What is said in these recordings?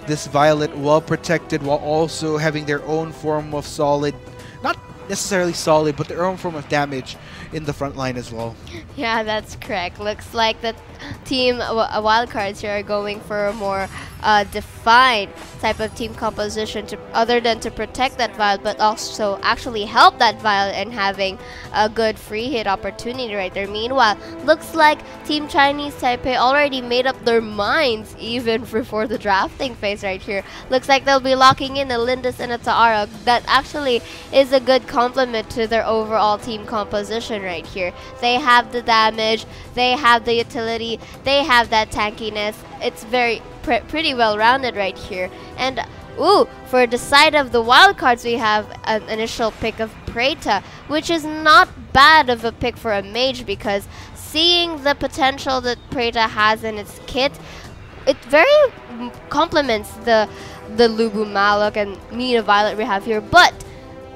this Violet well protected while also having their own form of solid, not necessarily solid, but their own form of damage in the front line as well. Yeah, that's correct. Looks like the team wildcards here are going for a more defined type of team composition, other than to protect that Violet, but also actually help that Violet and having a good free hit opportunity right there. Meanwhile, looks like Team Chinese Taipei already made up their minds even before the drafting phase right here. Looks like they'll be locking in a Lindis and a Taara. That actually is a good complement to their overall team composition right here. They have the damage, they have the utility, they have that tankiness. It's very pretty well rounded right here. And ooh, for the side of the wild cards, we have an initial pick of Preta, which is not bad of a pick for a mage, because seeing the potential that Preta has in its kit, it very complements the Lubu Malok and Mina Violet we have here. But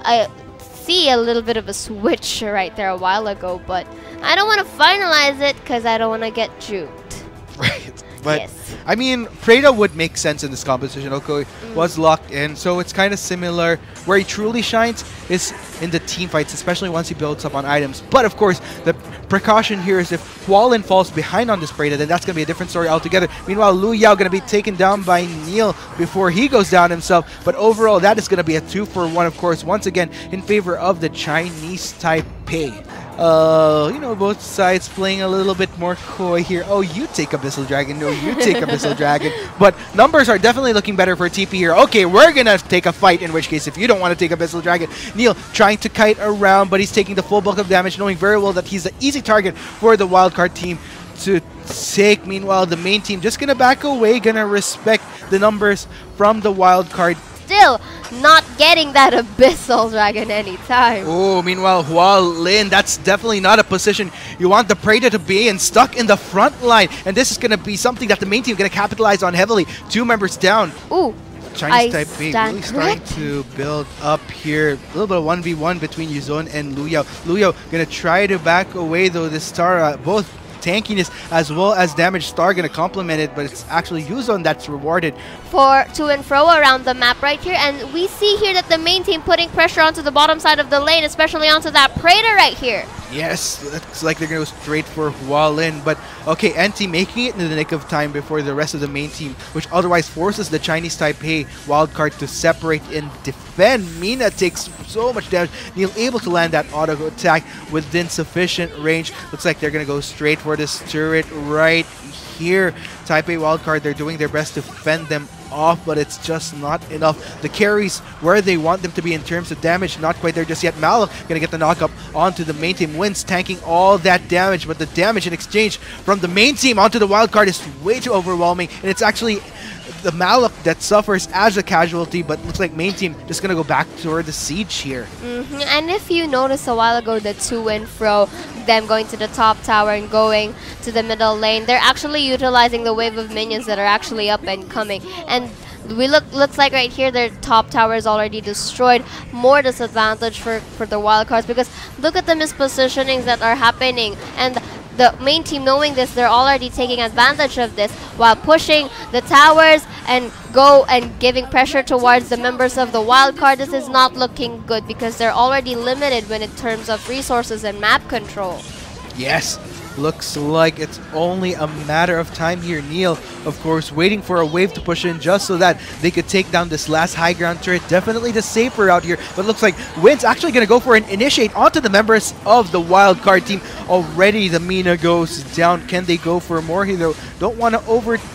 I see a little bit of a switch right there a while ago, but I don't want to finalize it because I don't want to get juked. Right. But yes. I mean, Preda would make sense in this composition. Oko was locked in, so it's kind of similar. Where he truly shines is in the team fights, especially once he builds up on items. But of course, the precaution here is if Hualin falls behind on this Preda, then that's going to be a different story altogether. Meanwhile, Lu Yao going to be taken down by Neil before he goes down himself. But overall, that is going to be a 2-for-1, of course, once again, in favor of the Chinese Taipei. You know, both sides playing a little bit more coy here. Oh, you take Abyssal Dragon. No, you take Abyssal Dragon. But numbers are definitely looking better for TP here. Okay, we're going to take a fight, in which case, if you don't want to take Abyssal Dragon, Neil trying to kite around, but he's taking the full bulk of damage, knowing very well that he's the easy target for the wildcard team to take. Meanwhile, the main team just going to back away, going to respect the numbers from the wildcard. Still not getting that Abyssal Dragon anytime. Oh, meanwhile, Hualin, that's definitely not a position you want the Preda to be in, stuck in the front line. And this is going to be something that the main team going to capitalize on heavily. 2 members down. Ooh. Chinese Taipei really starting to build up here. A little bit of 1v1 between Yuzon and Lu Yao. Lu Yao going to try to back away, though. This Tara, both tankiness as well as damage, Star going to complement it, but it's actually Yuzon that's rewarded for to and fro around the map right here. And we see here that the main team putting pressure onto the bottom side of the lane, especially onto that Preda right here. Yes, looks like they're going to go straight for Hualin. But okay, NT making it in the nick of time before the rest of the main team, which otherwise forces the Chinese Taipei wildcard to separate and defend. Mina takes so much damage. Neil able to land that auto attack within sufficient range. Looks like they're going to go straight for this turret right here. Taipei wildcard, they're doing their best to fend them off, but it's just not enough. The carries where they want them to be in terms of damage, not quite there just yet. Malok gonna get the knock up onto the main team. Wins tanking all that damage, but the damage in exchange from the main team onto the wild card is way too overwhelming, and it's actually the Malok that suffers as a casualty, but looks like main team just gonna go back toward the siege here. And if you noticed a while ago, the to and fro, them going to the top tower and going to the middle lane, they're actually utilizing the wave of minions that are actually up and coming. And looks like right here their top tower is already destroyed. More disadvantage for the wildcards, because look at the mispositionings that are happening, and the main team, knowing this, they're already taking advantage of this while pushing the towers and go and giving pressure towards the members of the wildcard. This is not looking good because they're already limited when in terms of resources and map control. Yes, looks like it's only a matter of time here. Neil, of course, waiting for a wave to push in just so that they could take down this last high ground turret. Definitely the safer out here, but looks like Win's actually going to go for an initiate onto the members of the wildcard team. Already the Mina goes down. Can they go for more here, though? Don't want to overtake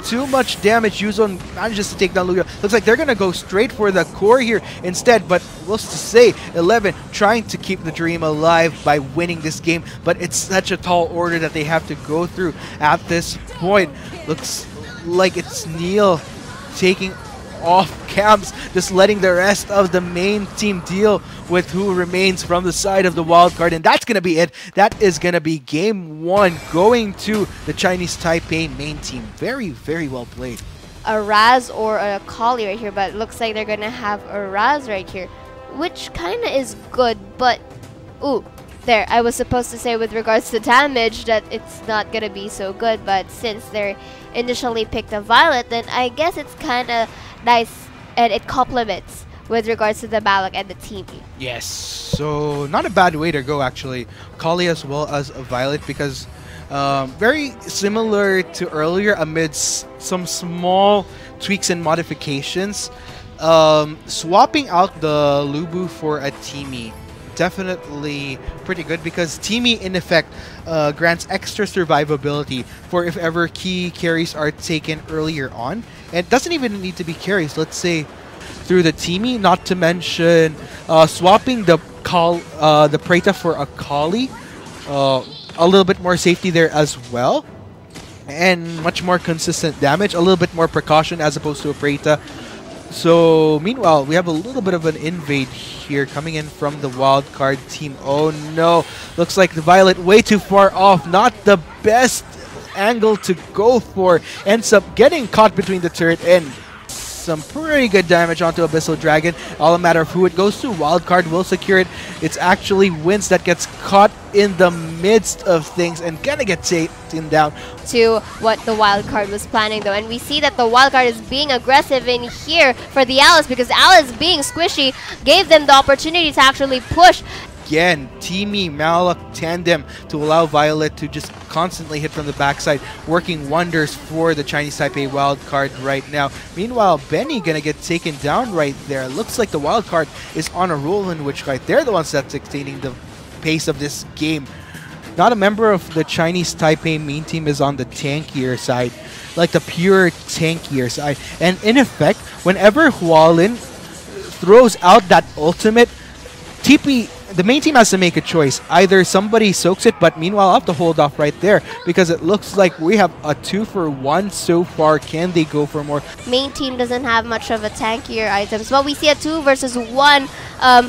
too much damage. Yuzon manages to take down Lu Yao. Looks like they're going to go straight for the core here instead, but let's just say 11 trying to keep the dream alive by winning this game, but it's such a tall order that they have to go through at this point. Looks like it's Neil taking off camps, just letting the rest of the main team deal with who remains from the side of the wildcard, and that's going to be it. That is going to be game 1 going to the Chinese Taipei main team. Very, very well played. A Raz or a Kali right here, but it looks like they're going to have a Raz right here, which kind of is good, but ooh, there, I was supposed to say with regards to damage that it's not gonna be so good, but since they're initially picked a Violet, then I guess it's kind of nice and it complements with regards to the Balak and the team. Yes, so not a bad way to go actually. Kali as well as a Violet, because very similar to earlier amidst some small tweaks and modifications. Swapping out the Lubu for a Teamy, definitely pretty good, because Teamy in effect grants extra survivability for if ever key carries are taken earlier on. And it doesn't even need to be carries, let's say through the Teamy, not to mention swapping the Preta for a Kali. A little bit more safety there as well, and much more consistent damage, a little bit more precaution as opposed to a Preta. So meanwhile, we have a little bit of an invade here coming in from the wildcard team. Oh no, looks like the Violet way too far off, not the best angle to go for, ends up getting caught between the turret and some pretty good damage onto Abyssal Dragon. All a matter of who it goes to. Wildcard will secure it. It's actually Wins that gets caught in the midst of things and gonna get taken down. To what the Wildcard was planning though, and we see that the Wildcard is being aggressive in here for the Alice, because Alice being squishy gave them the opportunity to actually push. Again, Teamy Malak tandem to allow Violet to just constantly hit from the backside, working wonders for the Chinese Taipei wildcard right now. Meanwhile, Benny gonna get taken down right there. Looks like the wildcard is on a roll, in which right, they're the ones that's dictating the pace of this game. Not a member of the Chinese Taipei main team is on the tankier side, like the pure tankier side. And in effect, whenever Hualin throws out that ultimate, the main team has to make a choice. Either somebody soaks it, but meanwhile I'll have to hold off right there, because it looks like we have a 2-for-1 so far. Can they go for more? Main team doesn't have much of a tankier items, but we see a 2 versus 1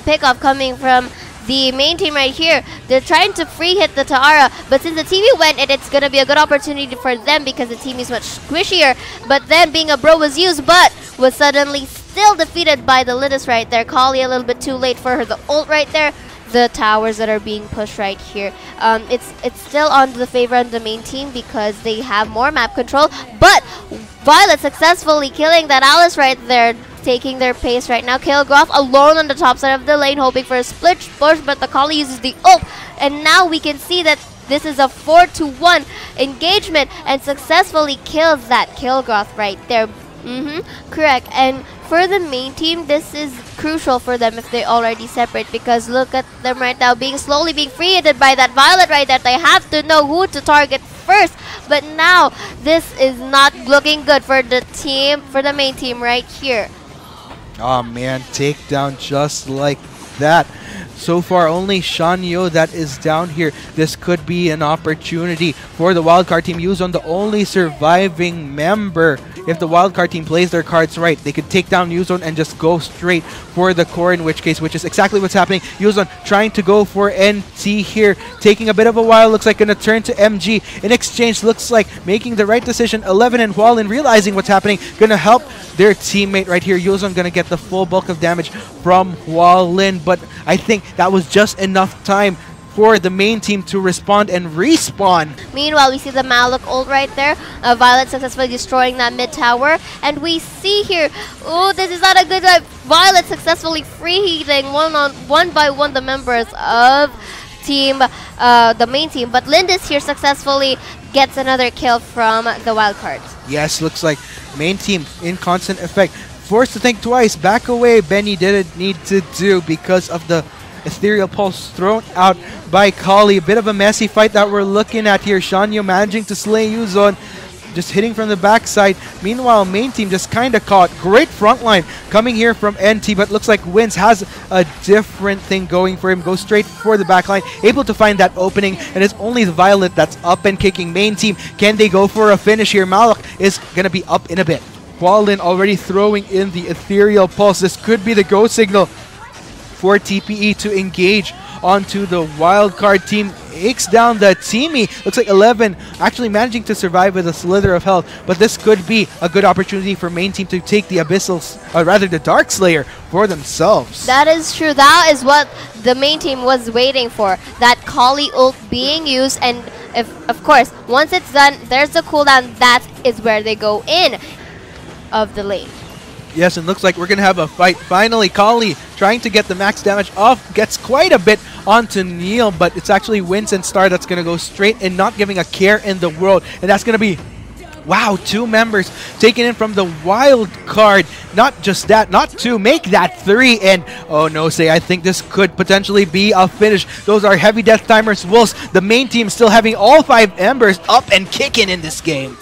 pickup coming from the main team right here. They're trying to free hit the Taara, but since the TV went, it's going to be a good opportunity for them because the team is much squishier. But then being a bro was used, but was suddenly still defeated by the Lidus right there. Kali a little bit too late for her, the ult right there. The towers that are being pushed right here. It's still on the favor of the main team because they have more map control, but Violet successfully killing that Alice right there, taking their pace right now. Kilgraf alone on the top side of the lane, hoping for a split push, but the Kali uses the ult, and now we can see that this is a 4-to-1 engagement and successfully kills that Kilgroth right there. Correct. And for the main team, this is crucial for them if they already separate, because look at them right now slowly being free hit by that Violet right there. They have to know who to target first, but now this is not looking good for the team, for the main team right here. Oh man, takedown just like that. So far, only Shanyo that is down here. This could be an opportunity for the wildcard team. Yuzon, the only surviving member. If the wildcard team plays their cards right, they could take down Yuzon and just go straight for the core, in which case, which is exactly what's happening. Yuzon trying to go for NT here, taking a bit of a while. Looks like gonna turn to MG. In exchange, looks like making the right decision. 11 and Hualin realizing what's happening, gonna help their teammate right here. Yuzon gonna get the full bulk of damage from Hualin, but I think that was just enough time for the main team to respond and respawn. Meanwhile, we see the Maluk ult right there. Violet successfully destroying that mid tower. And we see here, oh, this is not a good Violet successfully free healing one by one the members of the main team. But Lindis here successfully gets another kill from the wildcard. Yes, looks like main team in constant effect. Forced to think twice. Back away, Benny didn't need to do because of the Ethereal Pulse thrown out by Kali. A bit of a messy fight that we're looking at here. Shanyo managing to slay Yuzon, just hitting from the backside. Meanwhile, main team just kind of caught. Great front line coming here from NT, but looks like Wins has a different thing going for him. Goes straight for the backline, able to find that opening, and it's only the Violet that's up and kicking. Main team, can they go for a finish here? Malak is going to be up in a bit. Hualin already throwing in the Ethereal Pulse. This could be the go signal for TPE to engage onto the wildcard team takes down the teamie. Looks like 11 actually managing to survive with a slither of health, but this could be a good opportunity for main team to take the the Dark Slayer for themselves. That is true. That is what the main team was waiting for. That Kali ult being used, and of course, once it's done, there's the cooldown. That is where they go in of the lane. Yes, and looks like we're going to have a fight. Finally, Kali trying to get the max damage off, gets quite a bit onto Neil, but it's actually Winston Star that's going to go straight and not giving a care in the world. And that's going to be, wow, 2 members taken in from the wild card. Not just that, not 2, make that 3. And oh no, I think this could potentially be a finish. Those are heavy death timers. Wolves, the main team still having all 5 embers up and kicking in this game.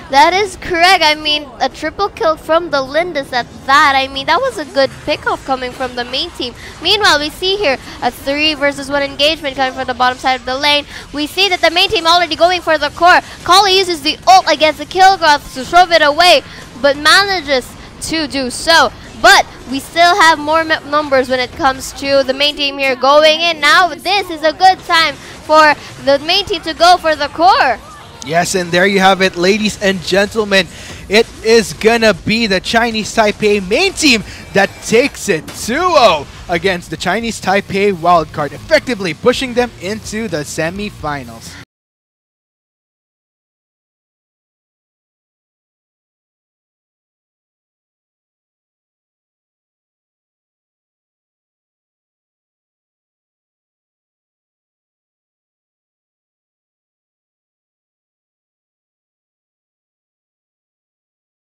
That is correct. I mean, a triple kill from the Lindis at that. I mean, that was a good pickoff coming from the main team. Meanwhile, we see here a 3 versus 1 engagement coming from the bottom side of the lane. We see that the main team already going for the core. Kali uses the ult against the Kilgoth to shove it away, but manages to do so. But we still have more numbers when it comes to the main team here going in. Now, this is a good time for the main team to go for the core. Yes, and there you have it, ladies and gentlemen. It is gonna be the Chinese Taipei main team that takes it 2-0 against the Chinese Taipei Wildcard, effectively pushing them into the semi-finals.